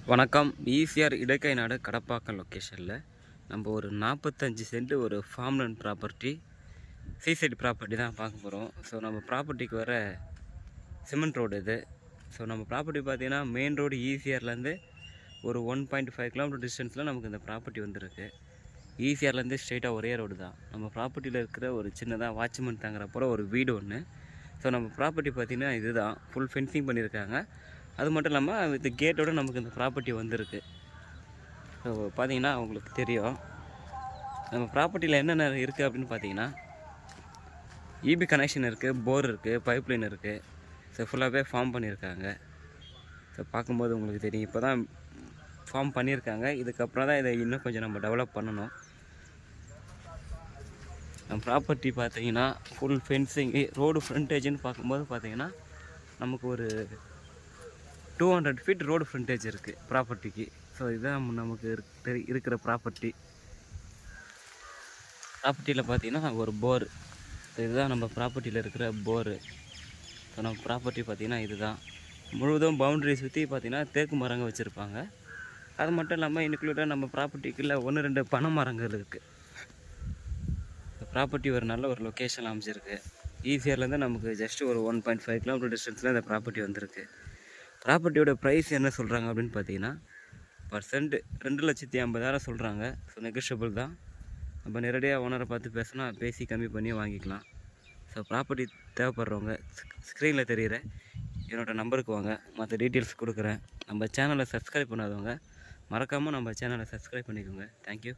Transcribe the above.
வணக்கம். ஈசிஆர் இடைக்கைநாடு கடப்பாக்கம் லொக்கேஷனில் நம்ம ஒரு 45 சென்ட் ஒரு farm land property, seaside property தான் பார்க்க போகிறோம். ஸோ நம்ம ப்ராப்பர்ட்டிக்கு வர சிமெண்ட் ரோடு இது. ஸோ நம்ம ப்ராப்பர்ட்டி பார்த்திங்கன்னா மெயின் ரோடு ஈசிஆர்லேருந்து ஒரு 1.5 கிலோமீட்டர் டிஸ்டன்ஸில் நமக்கு இந்த ப்ராப்பர்ட்டி வந்துருக்கு. ஈசிஆர்லேருந்து ஸ்ட்ரெயிட்டாக ஒரே ரோடு தான். நம்ம ப்ராப்பர்ட்டியில் இருக்கிற ஒரு சின்னதாக வாட்ச்மேன் தங்குறப்போ ஒரு வீடு ஒன்று. ஸோ நம்ம ப்ராப்பர்ட்டி பார்த்திங்கன்னா இதுதான், ஃபுல் ஃபென்சிங் பண்ணியிருக்காங்க. அது மட்டும் இல்லாமல் வித் கேட்டோடு நமக்கு இந்த ப்ராப்பர்ட்டி வந்திருக்கு. ஸோ பார்த்தீங்கன்னா உங்களுக்கு தெரியும் நம்ம ப்ராப்பர்ட்டியில் என்னென்ன இருக்குது அப்படின்னு பார்த்தீங்கன்னா, இபி கனெக்ஷன் இருக்குது, போர் இருக்குது, பைப்லைன் இருக்குது. ஸோ ஃபுல்லாகவே ஃபார்ம் பண்ணியிருக்காங்க. ஸோ பார்க்கும்போது உங்களுக்கு தெரியும், இப்போ தான் ஃபார்ம் பண்ணியிருக்காங்க. இதுக்கப்புறம் தான் இதை இன்னும் கொஞ்சம் நம்ம டெவலப் பண்ணணும். நம்ம ப்ராப்பர்ட்டி பார்த்தீங்கன்னா ஃபுல் ஃபென்சிங்கு, ரோடு ஃப்ரண்டேஜ்னு பார்க்கும்போது பார்த்தீங்கன்னா நமக்கு ஒரு 200 ஃபீட் ரோடு ஃப்ரண்டேஜ் இருக்குது ப்ராப்பர்ட்டிக்கு. ஸோ இதுதான் நமக்கு இருக்கிற ப்ராப்பர்ட்டியில் பார்த்தீங்கன்னா ஒரு போர். ஸோ இதுதான் நம்ம ப்ராப்பர்ட்டியில் இருக்கிற போரு. ஸோ நம்ம ப்ராப்பர்ட்டி பார்த்திங்கன்னா இதுதான் முழுவதும் பவுண்ட்ரி சுற்றி பார்த்திங்கன்னா தேக்கு மரங்கள் வச்சுருப்பாங்க. அது மட்டும் இல்லாமல் இன்க்ளூடாக நம்ம ப்ராப்பர்ட்டிக்குள்ள 1-2 பனை மரங்கள் இருக்குது. ப்ராப்பர்ட்டி ஒரு நல்ல ஒரு லொக்கேஷன் அமைச்சிருக்கு. ஈசிஆர்லேருந்து நமக்கு ஜஸ்ட் ஒரு 1.5 கிலோமீட்டர் டிஸ்டன்ஸில் இந்த ப்ராப்பர்ட்டி வந்திருக்கு. ப்ராப்பர்ட்டியோட ப்ரைஸ் என்ன சொல்கிறாங்க அப்படின்னு பார்த்தீங்கன்னா, பர்சன்ட் 2,50,000 சொல்கிறாங்க. ஸோ நெகோஷியபிள் தான். நம்ம நேரடியாக ஓனரை பார்த்து பேசினா பேசி கம்மி பண்ணி வாங்கிக்கலாம். ஸோ ப்ராப்பர்ட்டி தேவைப்படுறவங்க ஸ்க்ரீனில் தெரிகிற என்னோடய நம்பருக்கு வாங்க, மற்ற டீட்டெயில்ஸ் கொடுக்குறேன். நம்ம சேனலை சப்ஸ்கிரைப் பண்ணாதவங்க மறக்காமல் நம்ம சேனலை சப்ஸ்கிரைப் பண்ணிக்கோங்க. தேங்க்யூ.